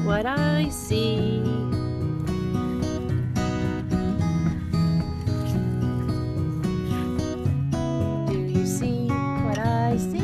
what I see. Do you see what I see?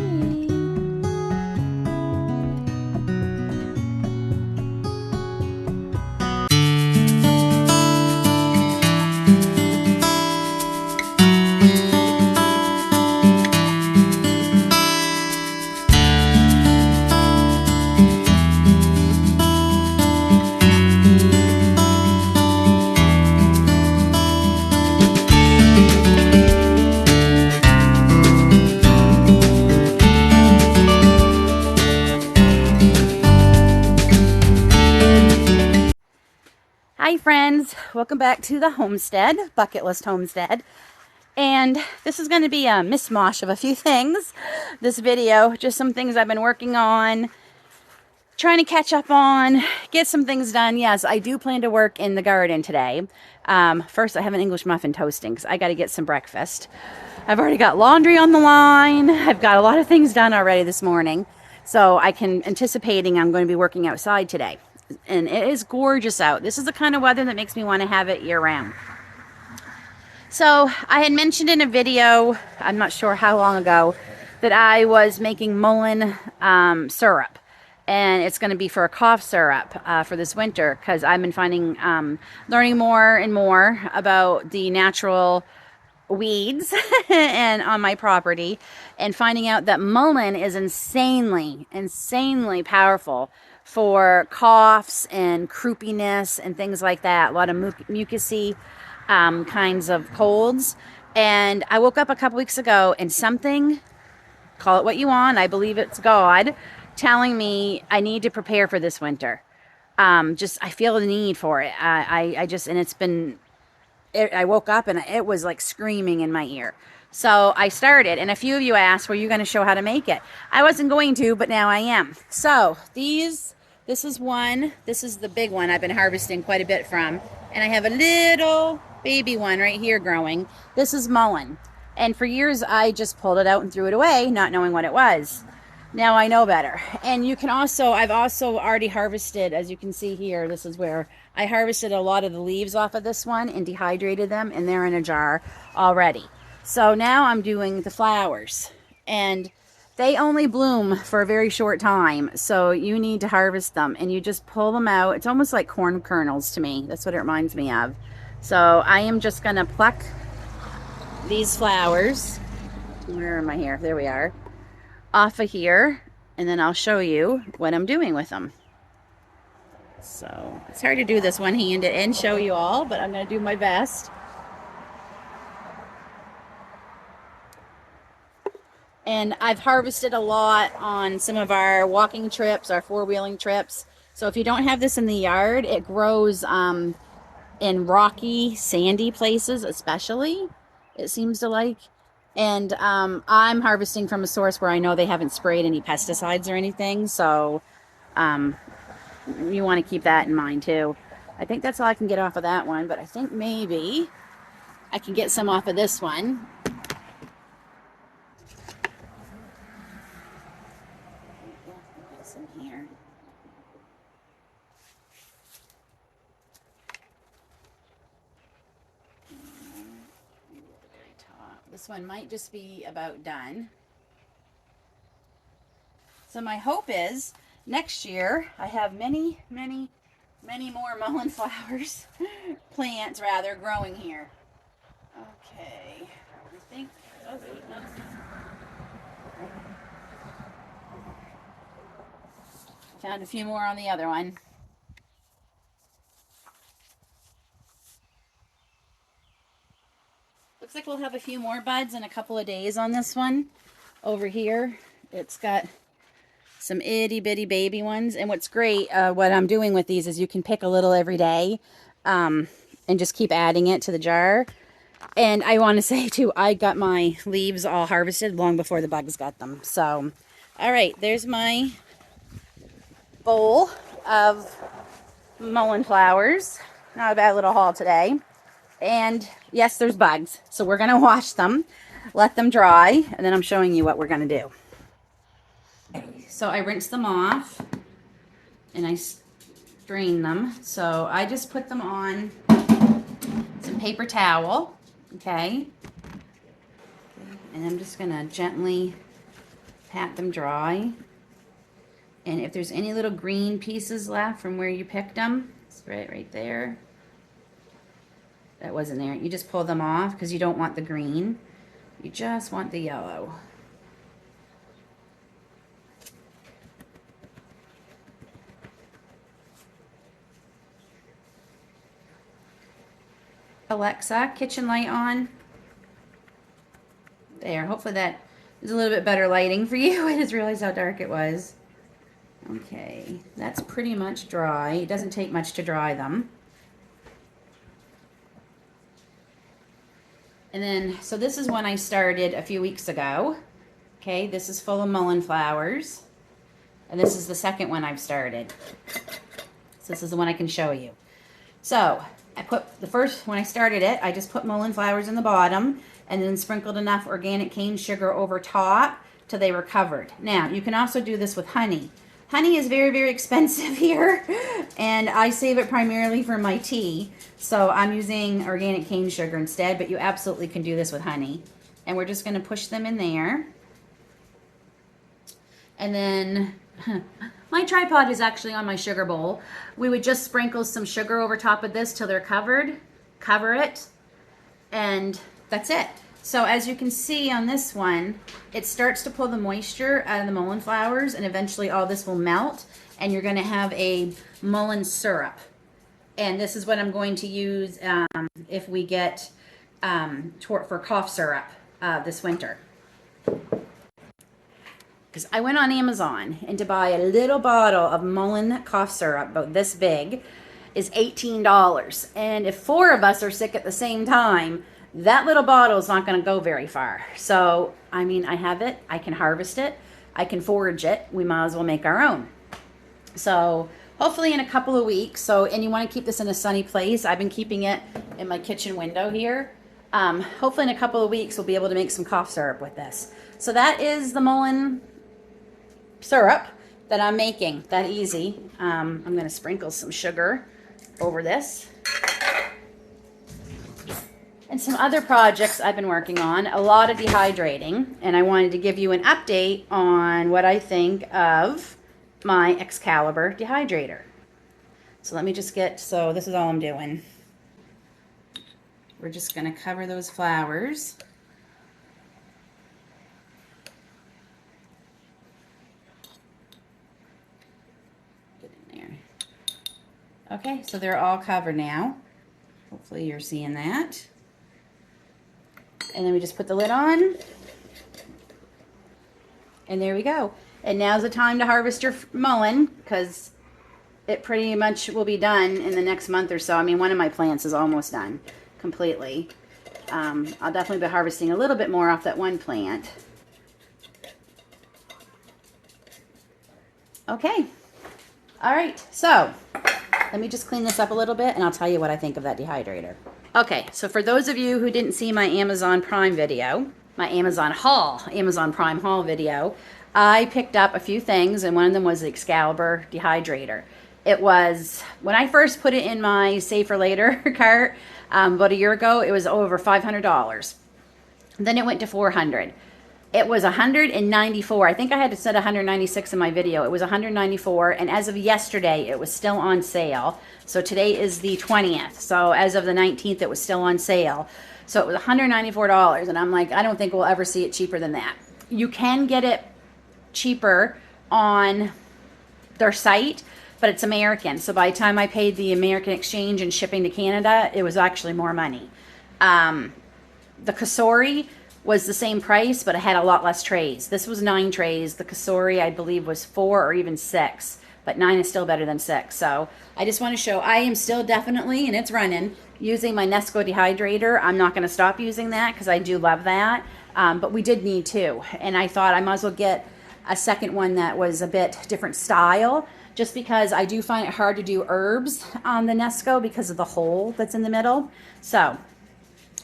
Hi friends, welcome back to the homestead, bucket list homestead. And this is going to be a mishmash of a few things. This video, just some things I've been working on, trying to catch up on, get some things done. Yes, I do plan to work in the garden today. First, I have an English muffin toasting because I got to get some breakfast. I've already got laundry on the line. I've got a lot of things done already this morning. So I can anticipating I'm going to be working outside today. And it is gorgeous out. This is the kind of weather that makes me want to have it year round. So I had mentioned in a video, I'm not sure how long ago, that I was making mullein syrup. And it's going to be for a cough syrup for this winter, because I've been finding, learning more and more about the natural weeds and on my property, and finding out that mullein is insanely powerful for coughs and croupiness and things like that. A lot of mucusy kinds of colds. And I woke up a couple weeks ago and something, call it what you want, I believe it's God, telling me I need to prepare for this winter. I feel the need for it. I woke up and it was like screaming in my ear. So I started, and a few of you asked, were you going to show how to make it? I wasn't going to, but now I am. So this is one. This is the big one I've been harvesting quite a bit from. And I have a little baby one right here growing. This is mullein. And for years, I just pulled it out and threw it away, not knowing what it was. Now I know better. And you can also, I've also already harvested, as you can see here, this is where I harvested a lot of the leaves off of this one and dehydrated them, and they're in a jar already. So now I'm doing the flowers, and they only bloom for a very short time, so you need to harvest them, and you just pull them out. It's almost like corn kernels to me. That's what it reminds me of. So I am just going to pluck these flowers. Where am I here? There we are. Off of here, and then I'll show you what I'm doing with them. So it's hard to do this one-handed and show you all, but I'm going to do my best. And I've harvested a lot on some of our walking trips, our four-wheeling trips. So if you don't have this in the yard, it grows in rocky, sandy places especially, it seems to like. And I'm harvesting from a source where I know they haven't sprayed any pesticides or anything. So you want to keep that in mind too. I think that's all I can get off of that one, but I think maybe I can get some off of this one. Here. This one might just be about done. So my hope is next year I have many more mullein flowers, plants rather, growing here. Okay, I think. Oh, found a few more on the other one. Looks like we'll have a few more buds in a couple of days on this one. Over here, it's got some itty bitty baby ones. And what's great, what I'm doing with these is you can pick a little every day and just keep adding it to the jar. And I want to say too, I got my leaves all harvested long before the bugs got them. So, all right, there's my bowl of mullein flowers. Not a bad little haul today. And yes, there's bugs. So we're going to wash them, let them dry, and then I'm showing you what we're going to do. So I rinsed them off, and I drain them. So I just put them on some paper towel, okay? And I'm just gonna gently pat them dry. And if there's any little green pieces left from where you picked them, it's right there. That wasn't there. You just pull them off because you don't want the green. You just want the yellow. Alexa, kitchen light on. There, hopefully that is a little bit better lighting for you. I just realized how dark it was. Okay, that's pretty much dry. It doesn't take much to dry them. And then, so this is one I started a few weeks ago. Okay, this is full of mullein flowers. And this is the second one I've started. So this is the one I can show you. So, I put the first, when I started it, I just put mullein flowers in the bottom and then sprinkled enough organic cane sugar over top till they were covered. Now, you can also do this with honey. Honey is very, very expensive here, and I save it primarily for my tea. So I'm using organic cane sugar instead, but you absolutely can do this with honey. And we're just going to push them in there. And then my tripod is actually on my sugar bowl. We would just sprinkle some sugar over top of this till they're covered, cover it, and that's it. So as you can see on this one, it starts to pull the moisture out of the mullein flowers, and eventually all this will melt, and you're going to have a mullein syrup. And this is what I'm going to use if we get for cough syrup this winter. Because I went on Amazon, and to buy a little bottle of mullein cough syrup about this big is $18. And if 4 of us are sick at the same time, that little bottle is not going to go very far. So, I mean, I have it. I can harvest it. I can forage it. We might as well make our own. So, hopefully in a couple of weeks. So, and you want to keep this in a sunny place. I've been keeping it in my kitchen window here. Hopefully in a couple of weeks we'll be able to make some cough syrup with this. So that is the mullein syrup that I'm making. That easy. I'm going to sprinkle some sugar over this. And some other projects I've been working on, a lot of dehydrating, and I wanted to give you an update on what I think of my Excalibur dehydrator. So let me just so this is all I'm doing. We're just going to cover those flowers. Get in there. Okay, so they're all covered now. Hopefully you're seeing that. And then we just put the lid on. And there we go. And now's the time to harvest your mullein, because it pretty much will be done in the next month or so. I mean, one of my plants is almost done completely. I'll definitely be harvesting a little bit more off that one plant. Okay. All right. So let me just clean this up a little bit, and I'll tell you what I think of that dehydrator. Okay, so for those of you who didn't see my Amazon Prime video, my Amazon Prime haul video, I picked up a few things, and one of them was the Excalibur dehydrator. It was, when I first put it in my Save for Later cart about a year ago, it was over $500. Then it went to $400. It was $194. I think I had to set $196 in my video. It was $194, and as of yesterday, it was still on sale. So today is the 20th. So as of the 19th, it was still on sale. So it was $194, and I'm like, I don't think we'll ever see it cheaper than that. You can get it cheaper on their site, but it's American. So by the time I paid the American exchange and shipping to Canada, it was actually more money. The Kasori was the same price, but it had a lot less trays. This was 9 trays. The Kasori, I believe, was 4 or even 6, but 9 is still better than 6. So I just want to show I am still definitely, and it's running, using my Nesco dehydrator. I'm not going to stop using that because I do love that, but we did need 2, and I thought I might as well get a second one that was a bit different style, just because I do find it hard to do herbs on the Nesco because of the hole that's in the middle. So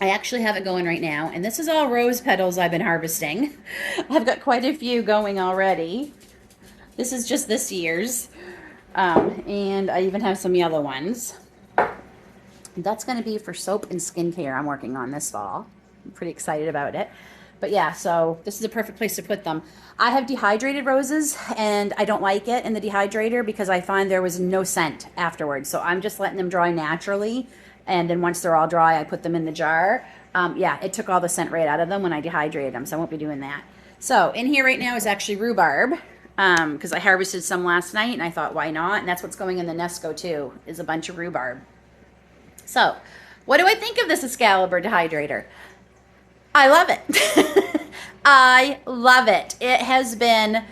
I actually have it going right now, and this is all rose petals I've been harvesting. I've got quite a few going already. This is just this year's. And I even have some yellow ones. That's going to be for soap and skincare I'm working on this fall. I'm pretty excited about it. But yeah, so this is a perfect place to put them. I have dehydrated roses, and I don't like it in the dehydrator because I find there was no scent afterwards. So I'm just letting them dry naturally, and then once they're all dry, I put them in the jar. Yeah, it took all the scent right out of them when I dehydrated them, so I won't be doing that. So in here right now is actually rhubarb, because I harvested some last night, and I thought, why not? And that's what's going in the Nesco too, is a bunch of rhubarb. So, what do I think of this Excalibur dehydrator? I love it. I love it. It has been,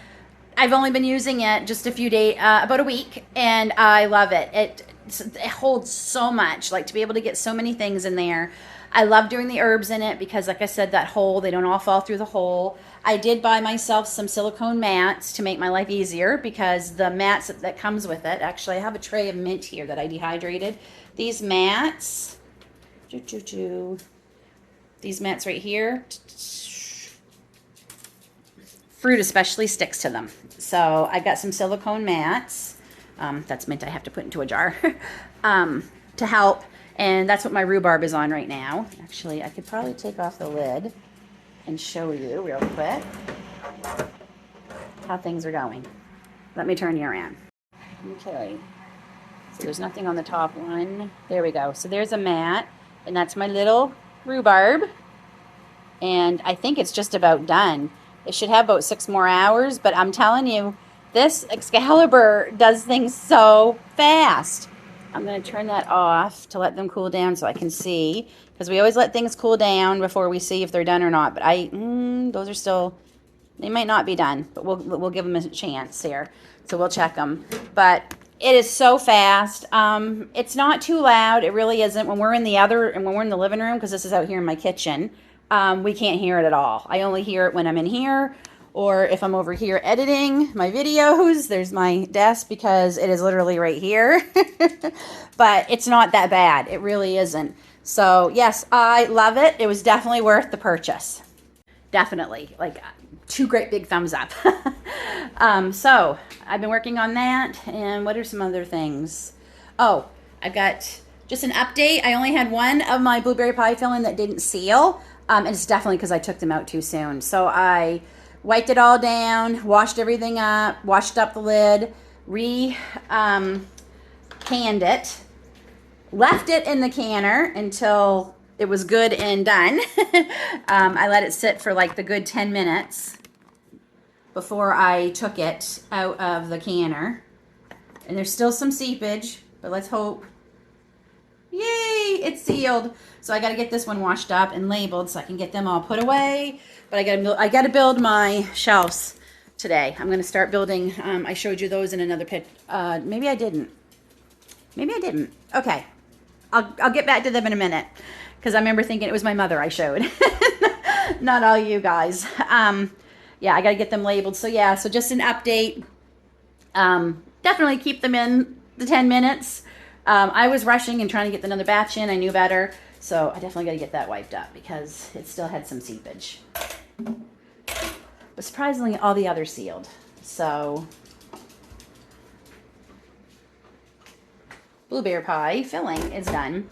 I've only been using it just a few days, about a week, and I love it. It holds so much, like to be able to get so many things in there. I love doing the herbs in it because, like I said, that hole, they don't all fall through the hole. I did buy myself some silicone mats to make my life easier because the mats that comes with it, actually I have a tray of mint here that I dehydrated. These mats, these mats right here, fruit especially sticks to them. So I got some silicone mats. That's mint I have to put into a jar to help. And that's what my rhubarb is on right now. Actually, I could probably take off the lid and show you real quick how things are going. Let me turn you around. Okay. So there's nothing on the top one. There we go. So there's a mat, and that's my little rhubarb. And I think it's just about done. It should have about 6 more hours, but I'm telling you, this Excalibur does things so fast. I'm going to turn that off to let them cool down so I can see, because we always let things cool down before we see if they're done or not. But those are still, they might not be done, but we'll give them a chance here. So we'll check them. But it is so fast. It's not too loud. It really isn't. When we're in the living room, because this is out here in my kitchen, we can't hear it at all. I only hear it when I'm in here, or if I'm over here editing my videos. There's my desk because it is literally right here. But it's not that bad. It really isn't. So yes, I love it. It was definitely worth the purchase. Definitely. Like 2 great big thumbs up. So I've been working on that. And what are some other things? Oh, I've got just an update. I only had one of my blueberry pie filling that didn't seal. And it's definitely because I took them out too soon. So I wiped it all down, washed everything up, washed up the lid, canned it, left it in the canner until it was good and done. I let it sit for like the good 10 minutes before I took it out of the canner. And there's still some seepage, but let's hope. Yay, it's sealed. So I got to get this one washed up and labeled so I can get them all put away. But I got to build my shelves today. I'm going to start building. I showed you those in another pit. Maybe I didn't. Maybe I didn't. Okay. I'll get back to them in a minute because I remember thinking it was my mother I showed. Not all you guys. Yeah, I got to get them labeled. So yeah, so just an update. Definitely keep them in the 10 minutes. I was rushing and trying to get another batch in. I knew better. So I definitely got to get that wiped up because it still had some seepage. But surprisingly, all the others sealed. So blueberry pie filling is done.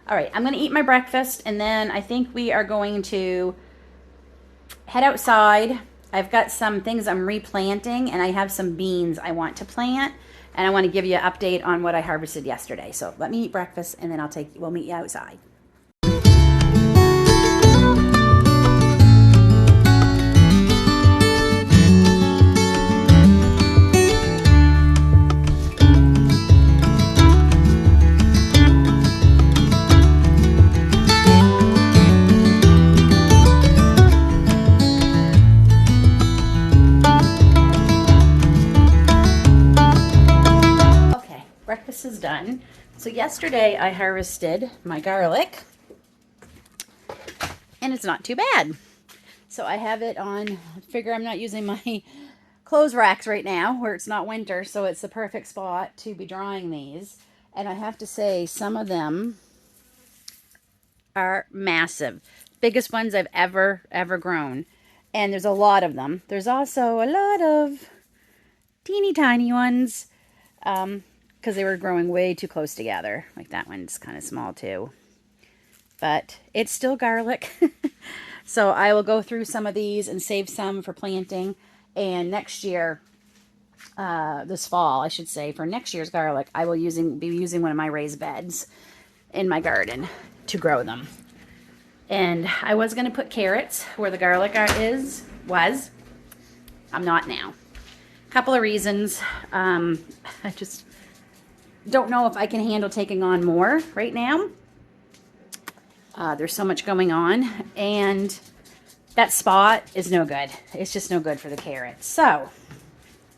All right, I'm going to eat my breakfast, and then I think we are going to head outside. I've got some things I'm replanting, and I have some beans I want to plant, and I want to give you an update on what I harvested yesterday. So let me eat breakfast, and then we'll meet you outside. Breakfast is done. So yesterday I harvested my garlic, and it's not too bad. So I have it on, I figure I'm not using my clothes racks right now where it's not winter, so it's the perfect spot to be drying these. And I have to say, some of them are massive. Biggest ones I've ever grown. And there's a lot of them. There's also a lot of teeny tiny ones. because they were growing way too close together. Like that one's kind of small too. But it's still garlic. So I will go through some of these and save some for planting. And next year, this fall, I should say, for next year's garlic, I will be using one of my raised beds in my garden to grow them. And I was going to put carrots where the garlic was. I'm not now. A couple of reasons. I just don't know if I can handle taking on more right now. There's so much going on, and that spot is no good. It's just no good for the carrots. So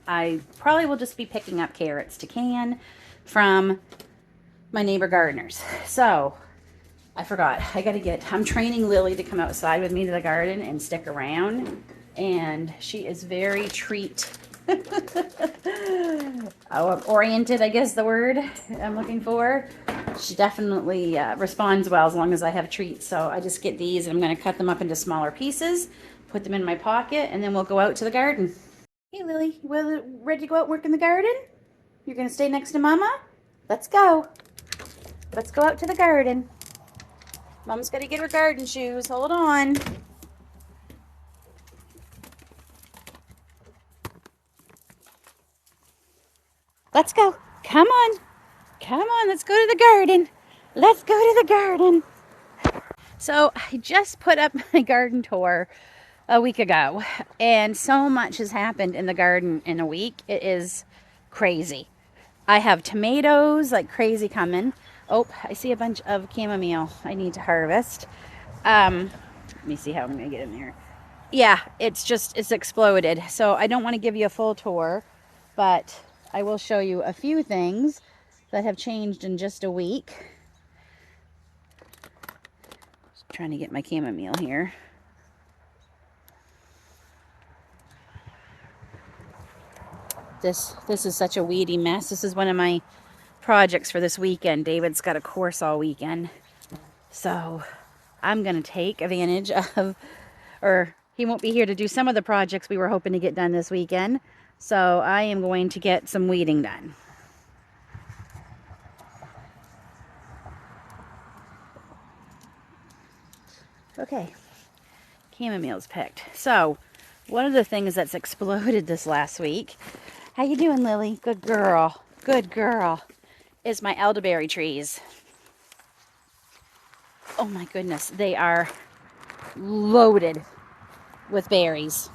I probably will just be picking up carrots to can from my neighbor gardeners. So I forgot. I'm training Lily to come outside with me to the garden and stick around. And she is very treat oriented, I guess the word I'm looking for. She definitely responds well as long as I have treats. So I just get these and I'm going to cut them up into smaller pieces, put them in my pocket, and then we'll go out to the garden. Hey Lily, ready to go out and work in the garden? You're going to stay next to Mama? Let's go. Let's go out to the garden. Mom's got to get her garden shoes. Hold on. Let's go. Come on. Come on, let's go to the garden. Let's go to the garden. So I just put up my garden tour a week ago, and so much has happened in the garden in a week. It is crazy. I have tomatoes like crazy coming. Oh, I see a bunch of chamomile I need to harvest. Let me see how I'm going to get in there. Yeah, it's exploded. So I don't want to give you a full tour, but I will show you a few things that have changed in just a week. Just trying to get my chamomile here. This is such a weedy mess. This is one of my projects for this weekend. David's got a course all weekend. So I'm going to take advantage of, or he won't be here to do some of the projects we were hoping to get done this weekend. So I am going to get some weeding done. Okay, chamomile's picked. So one of the things that's exploded this last week, how you doing, Lily? Good girl, is my elderberry trees. Oh my goodness, they are loaded with berries.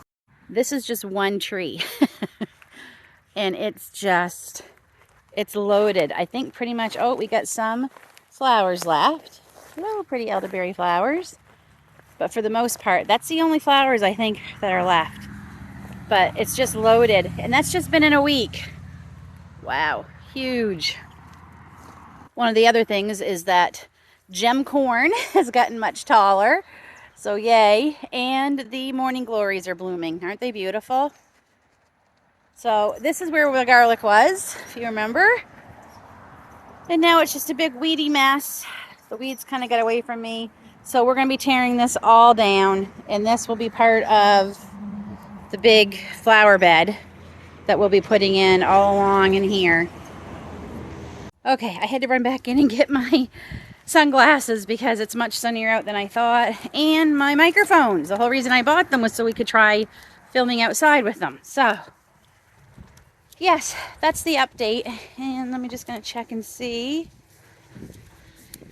This is just one tree. And it's loaded. I think pretty much, oh, we got some flowers left. Little pretty elderberry flowers. But for the most part, that's the only flowers I think that are left. But it's just loaded. And that's just been in a week. Wow, huge. One of the other things is that gem corn has gotten much taller. So yay. And the morning glories are blooming. Aren't they beautiful? So this is where the garlic was, if you remember. And now it's just a big weedy mess. The weeds kind of got away from me. So we're going to be tearing this all down. And this will be part of the big flower bed that we'll be putting in all along in here. Okay, I had to run back in and get my sunglasses because it's much sunnier out than I thought. And my microphones. The whole reason I bought them was so we could try filming outside with them. So yes, that's the update. And let me just going to check and see.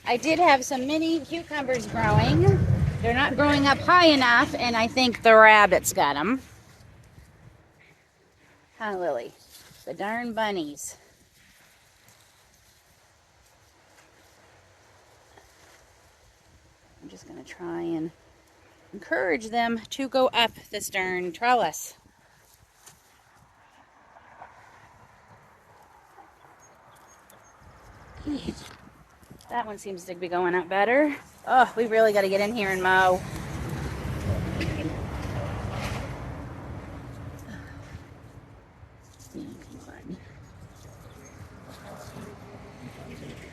I did have some mini cucumbers growing. They're not growing up high enough, and I think the rabbits got them. Huh, Lily? The darn bunnies. I'm just going to try and encourage them to go up this darn trellis. That one seems to be going up better. Oh, we really got to get in here and mow.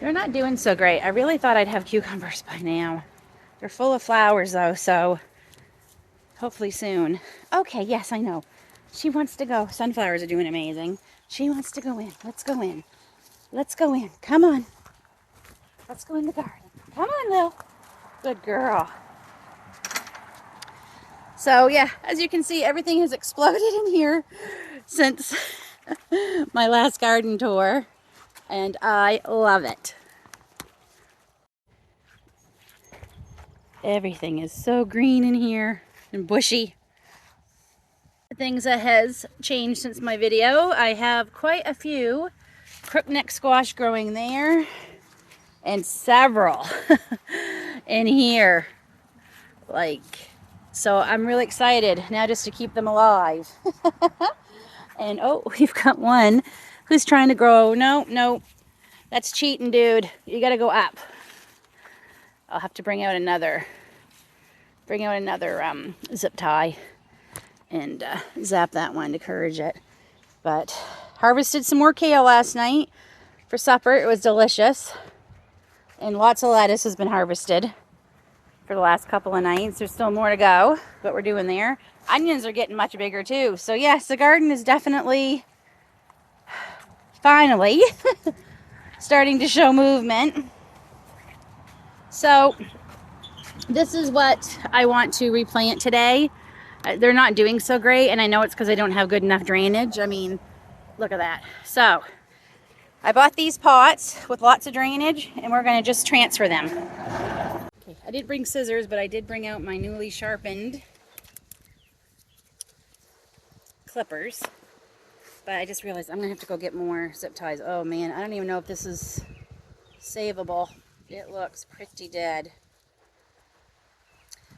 They're not doing so great. I really thought I'd have cucumbers by now. They're full of flowers though, so hopefully soon. Okay, yes, I know. She wants to go. Sunflowers are doing amazing. She wants to go in. Let's go in. Let's go in. Come on. Let's go in the garden. Come on, Lil. Good girl. So yeah, as you can see, everything has exploded in here since my last garden tour, and I love it. Everything is so green in here and bushy. Things that has changed since my video. I have quite a few crookneck squash growing there and several in here. So I'm really excited now just to keep them alive. And oh, we've got one who's trying to grow. No, that's cheating, dude. You gotta go up. I'll have to bring out another zip tie and zap that one to encourage it. But harvested some more kale last night for supper. It was delicious. And lots of lettuce has been harvested for the last couple of nights. There's still more to go, but we're doing there. Onions are getting much bigger too. So yes, the garden is definitely, finally, starting to show movement. So this is what I want to replant today. They're not doing so great, and I know it's because I don't have good enough drainage. I mean, look at that. So I bought these pots with lots of drainage, and we're going to just transfer them. Okay, I did bring scissors, but I did bring out my newly sharpened clippers. But I just realized I'm going to have to go get more zip ties. Oh man, I don't even know if this is savable. It looks pretty dead.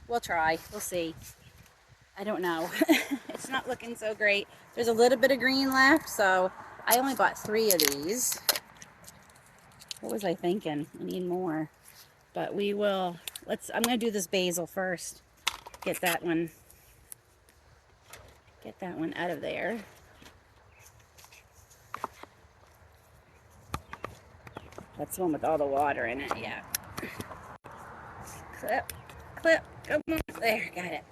We'll try. We'll see. I don't know. It's not looking so great. There's a little bit of green left, so I only bought 3 of these. What was I thinking? I need more. But we will, I'm going to do this basil first. Get that one out of there. That's the one with all the water in it, yeah. Clip, come on, there, got it.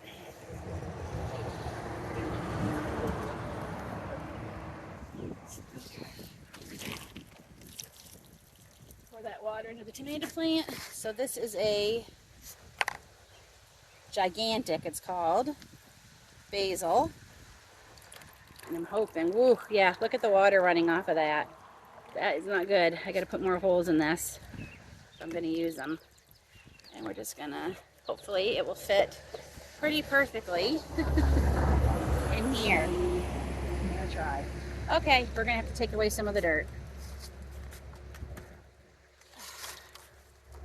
Pour that water into the tomato plant. So this is a gigantic, it's called, basil. And I'm hoping, woo, yeah, look at the water running off of that. That is not good. I gotta put more holes in this. So I'm gonna use them. And we're just gonna, hopefully it will fit pretty perfectly in here. I'm gonna try. Okay, we're gonna have to take away some of the dirt.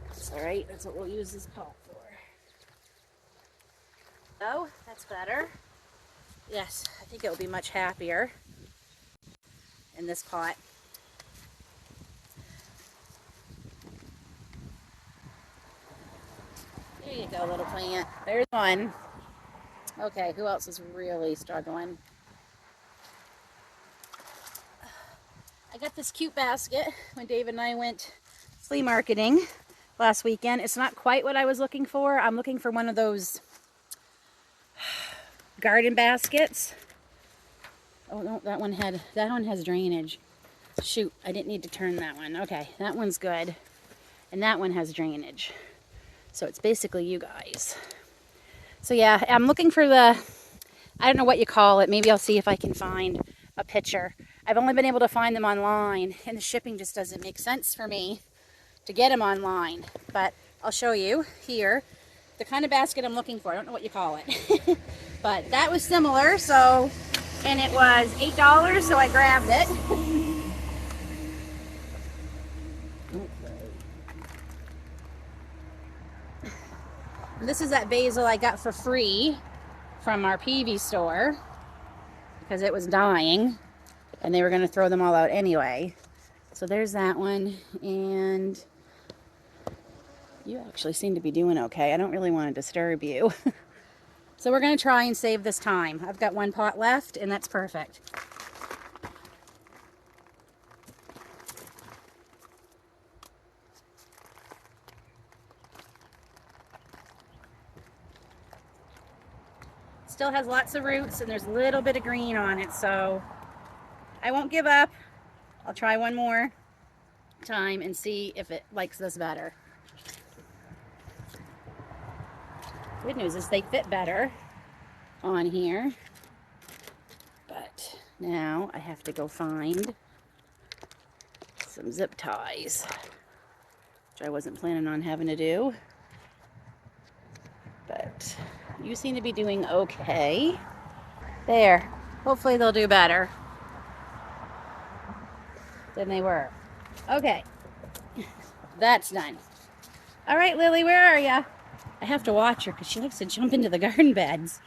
That's all right, that's what we'll use this pot for. Oh, that's better. Yes, I think it will be much happier in this pot. There you go, little plant. There's one. Okay, who else is really struggling? I got this cute basket when David and I went flea marketing last weekend. It's not quite what I was looking for. I'm looking for one of those garden baskets. Oh no, that one has drainage. Shoot, I didn't need to turn that one. Okay, that one's good. And that one has drainage. So it's basically you guys. So yeah, I'm looking for I don't know what you call it. Maybe I'll see if I can find a picture. I've only been able to find them online, and the shipping just doesn't make sense for me to get them online. But I'll show you here the kind of basket I'm looking for. I don't know what you call it. But that was similar, so, and it was $8, so I grabbed it. This is that basil I got for free from our PV store because it was dying and they were going to throw them all out anyway. So there's that one, and you actually seem to be doing okay. I don't really want to disturb you. So we're going to try and save this time. I've got one pot left, and that's perfect. Still has lots of roots, and there's a little bit of green on it, so I won't give up. I'll try one more time and see if it likes this better. Good news is they fit better on here. But now I have to go find some zip ties, which I wasn't planning on having to do. But you seem to be doing okay. There. Hopefully they'll do better than they were. Okay. That's done. All right, Lily, where are ya? I have to watch her because she likes to jump into the garden beds.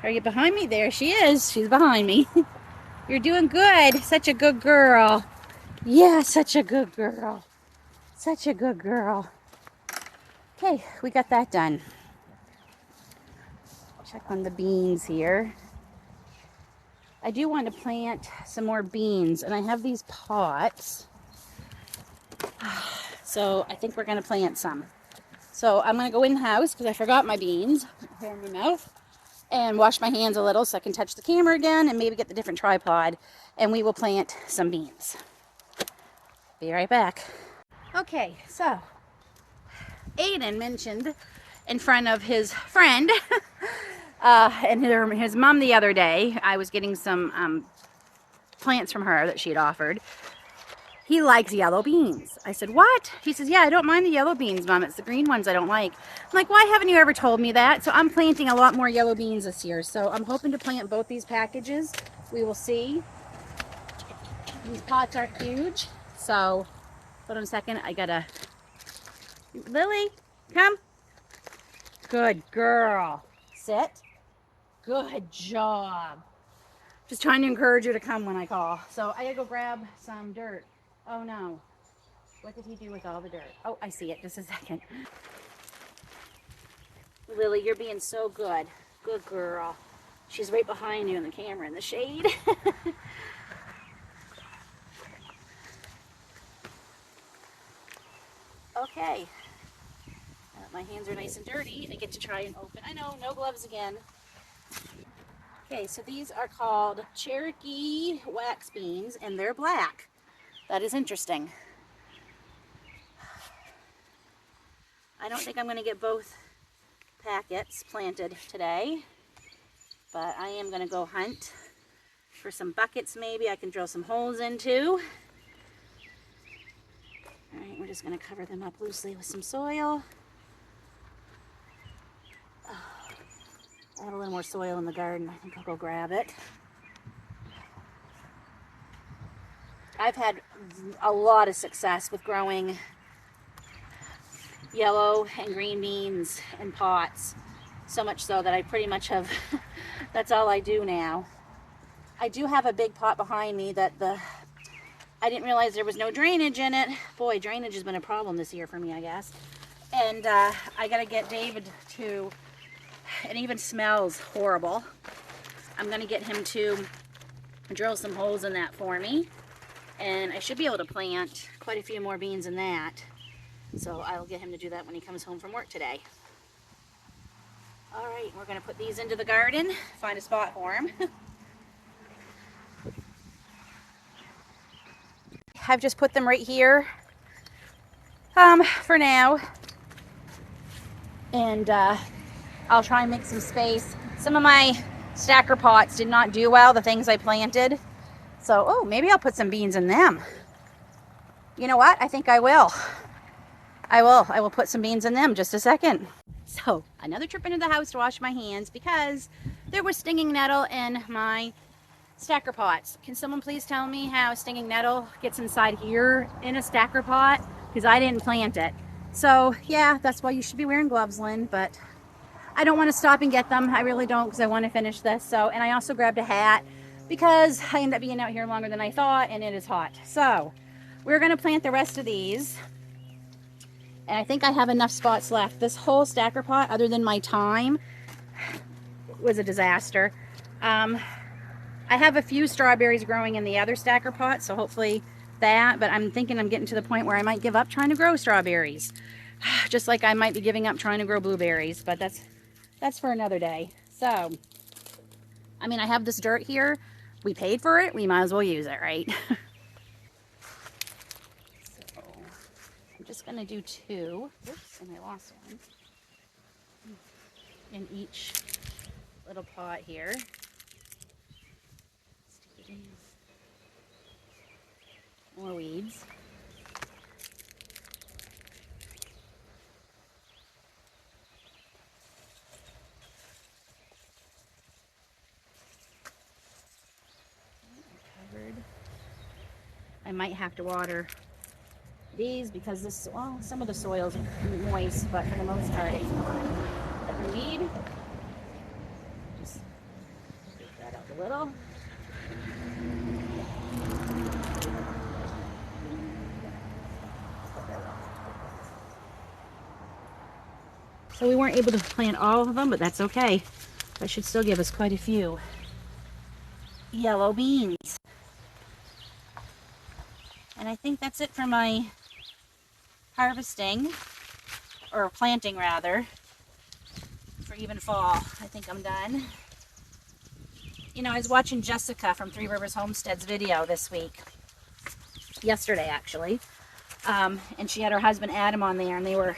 Are you behind me? There she is. She's behind me. You're doing good. Such a good girl. Yeah, such a good girl. Such a good girl. Okay, we got that done. Check on the beans here. I do want to plant some more beans, and I have these pots. So I think we're going to plant some. So I'm going to go in the house because I forgot my beans. Here in my mouth. And wash my hands a little so I can touch the camera again and maybe get the different tripod. And we will plant some beans. Be right back. Okay, so Aiden mentioned in front of his friend and his mom the other day, I was getting some plants from her that she had offered. He likes yellow beans. I said, what? He says, yeah, I don't mind the yellow beans, Mom. It's the green ones I don't like. I'm like, why haven't you ever told me that? So I'm planting a lot more yellow beans this year. So I'm hoping to plant both these packages. We will see. These pots are huge. So hold on a second. I gotta... Lily, come. Good girl. Sit. Good job. Just trying to encourage you to come when I call. So I gotta go grab some dirt. Oh no. What did he do with all the dirt? Oh, I see it. Just a second. Lily, you're being so good. Good girl. She's right behind you in the camera in the shade. Okay. My hands are nice and dirty and I get to try and open. I know, no gloves again. Okay, so these are called Cherokee wax beans and they're black. That is interesting. I don't think I'm going to get both packets planted today, but I am going to go hunt for some buckets maybe I can drill some holes into. All right, we're just going to cover them up loosely with some soil. I have a little more soil in the garden. I think I'll go grab it. I've had a lot of success with growing yellow and green beans in pots. So much so that I pretty much have, that's all I do now. I do have a big pot behind me that I didn't realize there was no drainage in it. Boy, drainage has been a problem this year for me, I guess. And I gotta get David to, it even smells horrible. I'm gonna get him to drill some holes in that for me. And I should be able to plant quite a few more beans in that. So I'll get him to do that when he comes home from work today. All right, we're gonna put these into the garden, find a spot for him. I've just put them right here for now. And I'll try and make some space. Some of my stacker pots did not do well, the things I planted. So, oh, maybe I'll put some beans in them. You know what? I think I will. I will put some beans in them. Just a second. So, another trip into the house to wash my hands because there was stinging nettle in my stacker pots. Can someone please tell me how stinging nettle gets inside here in a stacker pot? Because I didn't plant it. So, yeah, that's why you should be wearing gloves, Lynn, but I don't want to stop and get them. I really don't because I want to finish this. So, and I also grabbed a hat because I ended up being out here longer than I thought and it is hot. So we're going to plant the rest of these. And I think I have enough spots left. This whole stacker pot, other than my time, was a disaster. I have a few strawberries growing in the other stacker pot, so hopefully that, but I'm thinking I'm getting to the point where I might give up trying to grow strawberries. Just like I might be giving up trying to grow blueberries, but that's for another day. So, I mean, I have this dirt here. We paid for it. We might as well use it, right? So, I'm just going to do 2. Oops, and I lost one. In each little pot here. More weeds. Covered. I might have to water these because this, well, some of the soil's moist, but for the most part it's not. The weed, just take that out a little. So we weren't able to plant all of them, but that's okay. That should still give us quite a few yellow beans. And I think that's it for my harvesting, or planting rather, for even fall. I think I'm done. You know, I was watching Jessica from 3 Rivers Homestead's video this week, yesterday actually, and she had her husband Adam on there, and they were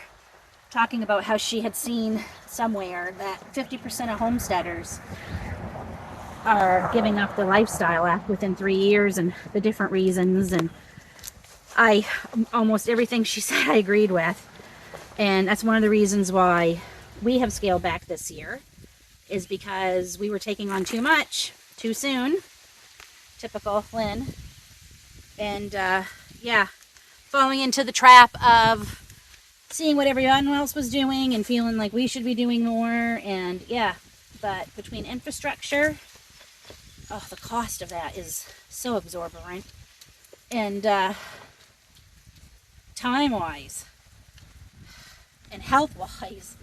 talking about how she had seen somewhere that 50% of homesteaders are giving up the lifestyle within 3 years, and the different reasons. And almost everything she said I agreed with, and that's one of the reasons why we have scaled back this year, is because we were taking on too much too soon. Typical Lynn. And yeah, falling into the trap of seeing what everyone else was doing and feeling like we should be doing more. And yeah, but between infrastructure, oh, the cost of that is so exorbitant, and time-wise and health-wise,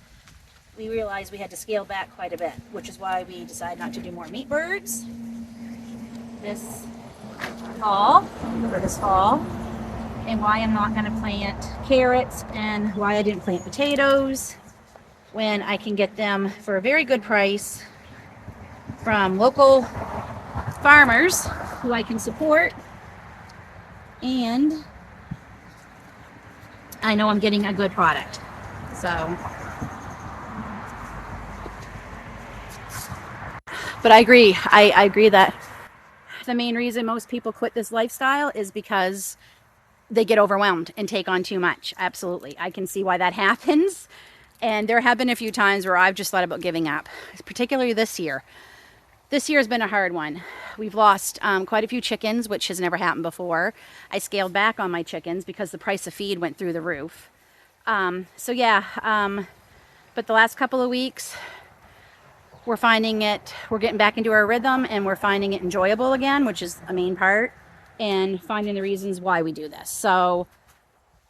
we realized we had to scale back quite a bit, which is why we decided not to do more meat birds this fall, and why I'm not going to plant carrots, and why I didn't plant potatoes when I can get them for a very good price from local farmers who I can support, and I know I'm getting a good product. So, but I agree. I agree that the main reason most people quit this lifestyle is because they get overwhelmed and take on too much. Absolutely. I can see why that happens. And there have been a few times where I've just thought about giving up, particularly this year. This year has been a hard one. We've lost quite a few chickens, which has never happened before. I scaled back on my chickens because the price of feed went through the roof. So yeah, but the last couple of weeks, we're getting back into our rhythm, and we're finding it enjoyable again, which is a main part, and finding the reasons why we do this. So,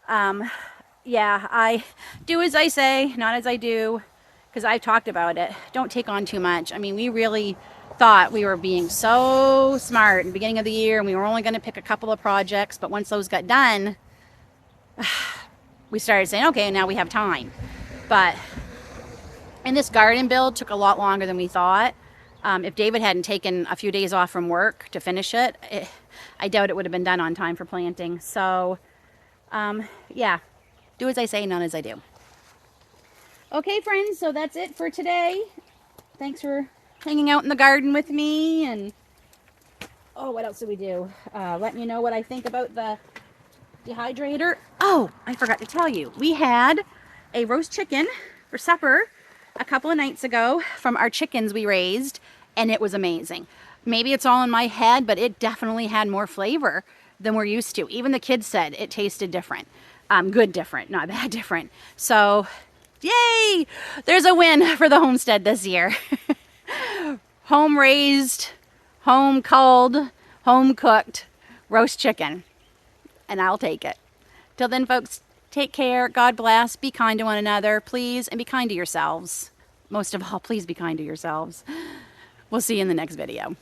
yeah, I do as I say, not as I do, because I've talked about it. Don't take on too much. I mean, we really thought we were being so smart in the beginning of the year, and we were only going to pick a couple of projects, but once those got done, we started saying, okay, now we have time. And this garden build took a lot longer than we thought. If David hadn't taken a few days off from work to finish it, I doubt it would have been done on time for planting. So, yeah, do as I say, not as I do. Okay, friends, so that's it for today. Thanks for hanging out in the garden with me. And, oh, what else did we do? Let me know what I think about the dehydrator. Oh, I forgot to tell you. We had a roast chicken for supper a couple of nights ago from our chickens we raised, and it was amazing. Maybe it's all in my head, but it definitely had more flavor than we're used to. Even the kids said it tasted different. Good different, not bad different. So, yay! There's a win for the homestead this year. Home raised, home culled, home cooked roast chicken. And I'll take it. Till then, folks, take care. God bless. Be kind to one another, please, and be kind to yourselves. Most of all, please be kind to yourselves. We'll see you in the next video.